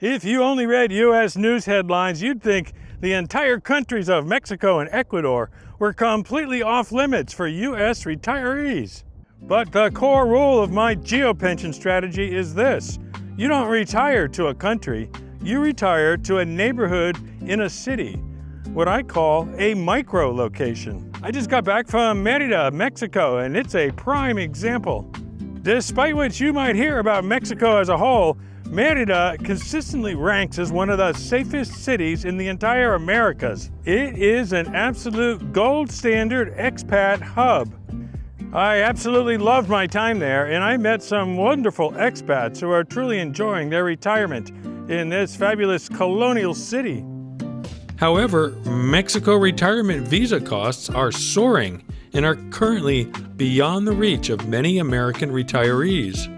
If you only read U.S. news headlines, you'd think the entire countries of Mexico and Ecuador were completely off limits for U.S. retirees. But the core rule of my geopension strategy is this: you don't retire to a country, you retire to a neighborhood in a city, what I call a micro location. I just got back from Mérida, Mexico, and it's a prime example. Despite what you might hear about Mexico as a whole, Mérida consistently ranks as one of the safest cities in the entire Americas. It is an absolute gold standard expat hub. I absolutely loved my time there, and I met some wonderful expats who are truly enjoying their retirement in this fabulous colonial city. However, Mexico retirement visa costs are soaring and are currently beyond the reach of many American retirees.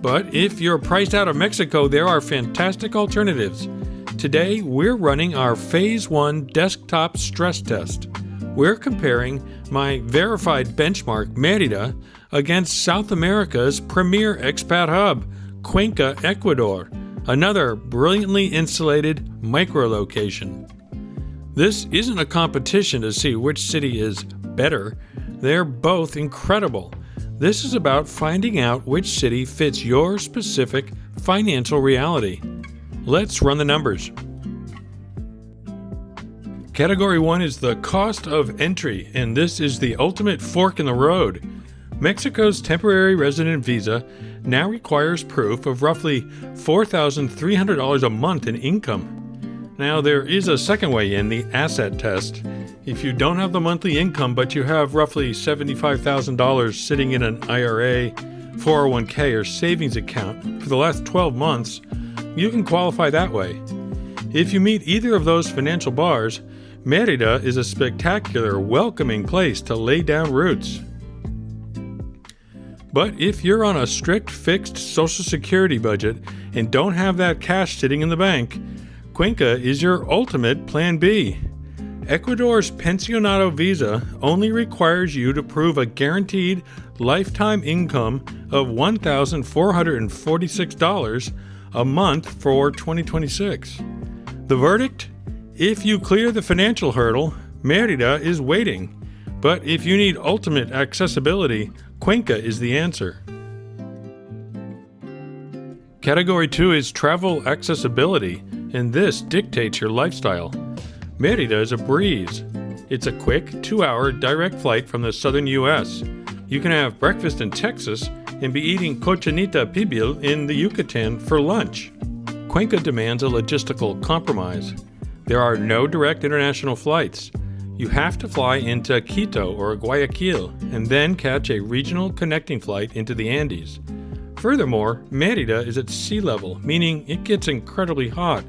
But if you're priced out of Mexico, there are fantastic alternatives. Today, we're running our Phase 1 desktop stress test. We're comparing my verified benchmark, Mérida, against South America's premier expat hub, Cuenca, Ecuador, another brilliantly insulated micro-location. This isn't a competition to see which city is better. They're both incredible. This is about finding out which city fits your specific financial reality. Let's run the numbers. Category 1 is the cost of entry, and this is the ultimate fork in the road. Mexico's temporary resident visa now requires proof of roughly $4,300 a month in income. Now, there is a second way in, the asset test. If you don't have the monthly income, but you have roughly $75,000 sitting in an IRA, 401k, or savings account for the last 12 months, you can qualify that way. If you meet either of those financial bars, Mérida is a spectacular, welcoming place to lay down roots. But if you're on a strict fixed Social Security budget and don't have that cash sitting in the bank, Cuenca is your ultimate plan B. Ecuador's Pensionado Visa only requires you to prove a guaranteed lifetime income of $1,446 a month for 2026. The verdict? If you clear the financial hurdle, Mérida is waiting. But if you need ultimate accessibility, Cuenca is the answer. Category 2 is travel accessibility, and this dictates your lifestyle. Mérida is a breeze. It's a quick 2-hour direct flight from the southern U.S. You can have breakfast in Texas and be eating cochinita pibil in the Yucatan for lunch. Cuenca demands a logistical compromise. There are no direct international flights. You have to fly into Quito or Guayaquil and then catch a regional connecting flight into the Andes. Furthermore, Mérida is at sea level, meaning it gets incredibly hot.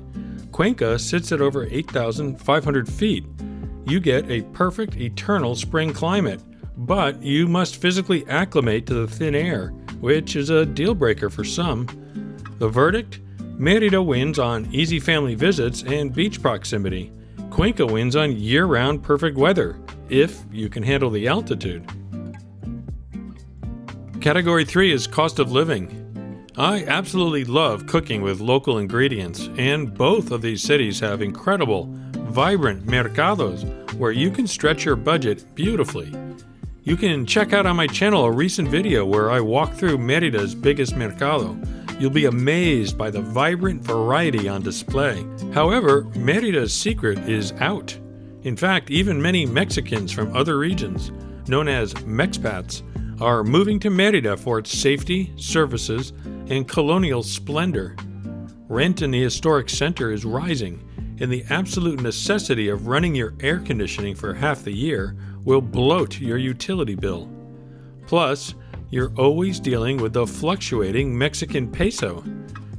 Cuenca sits at over 8,500 feet. You get a perfect eternal spring climate, but you must physically acclimate to the thin air, which is a deal breaker for some. The verdict? Mérida wins on easy family visits and beach proximity. Cuenca wins on year-round perfect weather, if you can handle the altitude. Category 3 is cost of living. I absolutely love cooking with local ingredients, and both of these cities have incredible, vibrant mercados where you can stretch your budget beautifully. You can check out on my channel a recent video where I walk through Mérida's biggest mercado. You'll be amazed by the vibrant variety on display. However, Mérida's secret is out. In fact, even many Mexicans from other regions, known as Mexpats, are moving to Mérida for its safety, services, and colonial splendor. Rent in the historic center is rising, and the absolute necessity of running your air conditioning for half the year will bloat your utility bill. Plus, you're always dealing with the fluctuating Mexican peso.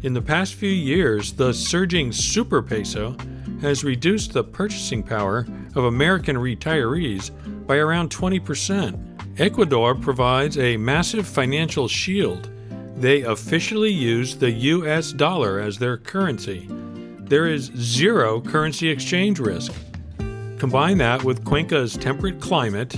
In the past few years, the surging super peso has reduced the purchasing power of American retirees by around 20%. Ecuador provides a massive financial shield. They officially use the US dollar as their currency. There is zero currency exchange risk. Combine that with Cuenca's temperate climate,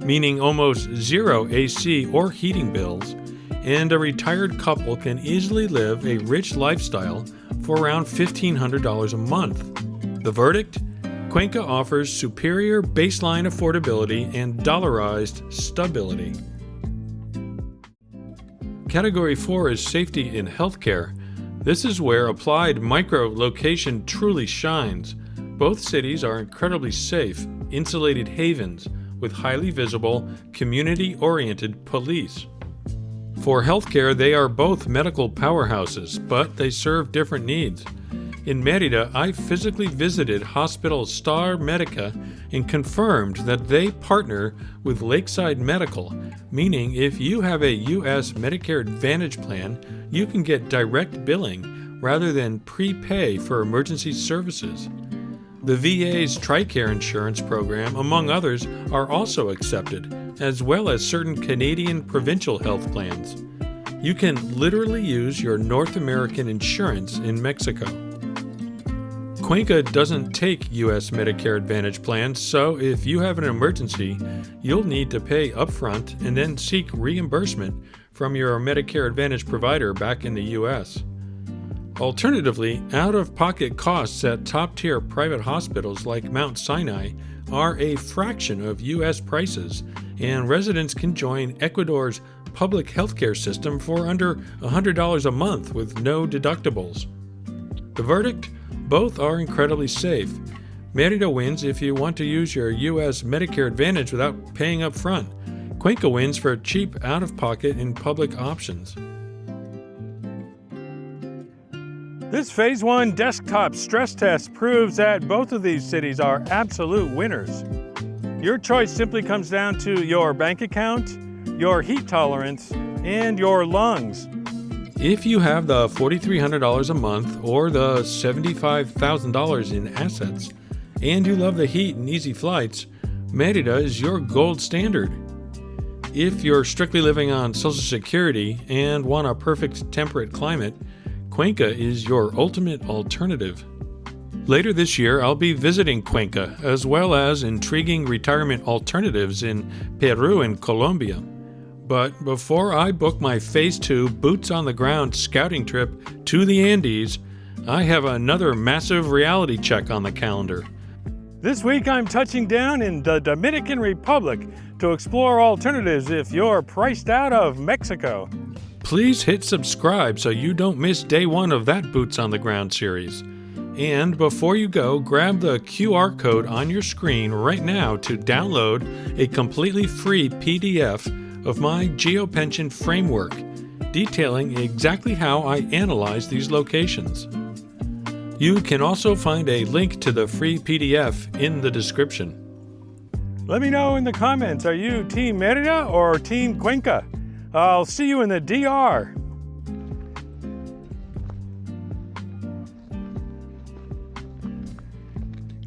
meaning almost zero AC or heating bills, and a retired couple can easily live a rich lifestyle for around $1,500 a month. The verdict? Cuenca offers superior baseline affordability and dollarized stability. Category 4 is safety in healthcare. This is where applied micro-location truly shines. Both cities are incredibly safe, insulated havens with highly visible, community-oriented police. For healthcare, they are both medical powerhouses, but they serve different needs. In Mérida, I physically visited Hospital Star Medica and confirmed that they partner with Lakeside Medical, meaning if you have a U.S. Medicare Advantage plan, you can get direct billing rather than prepay for emergency services. The VA's TRICARE insurance program, among others, are also accepted, as well as certain Canadian provincial health plans. You can literally use your North American insurance in Mexico. Cuenca doesn't take U.S. Medicare Advantage plans, so if you have an emergency, you'll need to pay upfront and then seek reimbursement from your Medicare Advantage provider back in the U.S. Alternatively, out-of-pocket costs at top-tier private hospitals like Mount Sinai are a fraction of U.S. prices, and residents can join Ecuador's public healthcare system for under $100 a month with no deductibles. The verdict? Both are incredibly safe. Mérida wins if you want to use your U.S. Medicare Advantage without paying up front. Cuenca wins for cheap out-of-pocket and public options. This Phase 1 desktop stress test proves that both of these cities are absolute winners. Your choice simply comes down to your bank account, your heat tolerance, and your lungs. If you have the $4,300 a month or the $75,000 in assets, and you love the heat and easy flights, Mérida is your gold standard. If you're strictly living on Social Security and want a perfect temperate climate, Cuenca is your ultimate alternative. Later this year, I'll be visiting Cuenca, as well as intriguing retirement alternatives in Peru and Colombia. But before I book my Phase 2 boots-on-the-ground scouting trip to the Andes, I have another massive reality check on the calendar. This week I'm touching down in the Dominican Republic to explore alternatives if you're priced out of Mexico. Please hit subscribe so you don't miss day 1 of that Boots on the Ground series. And before you go, grab the QR code on your screen right now to download a completely free PDF of my geopension framework, detailing exactly how I analyze these locations. You can also find a link to the free PDF in the description. Let me know in the comments, are you Team Mérida or Team Cuenca? I'll see you in the DR.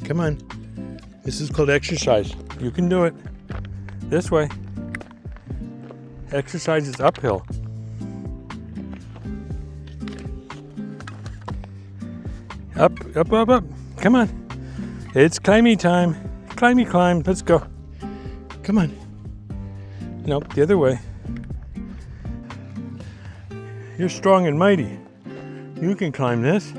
Come on. This is called exercise. You can do it. This way. Exercise is uphill. Up, up, up, up. Come on. It's climbing time. Climby, climb. Let's go. Come on. Nope, the other way. You're strong and mighty. You can climb this.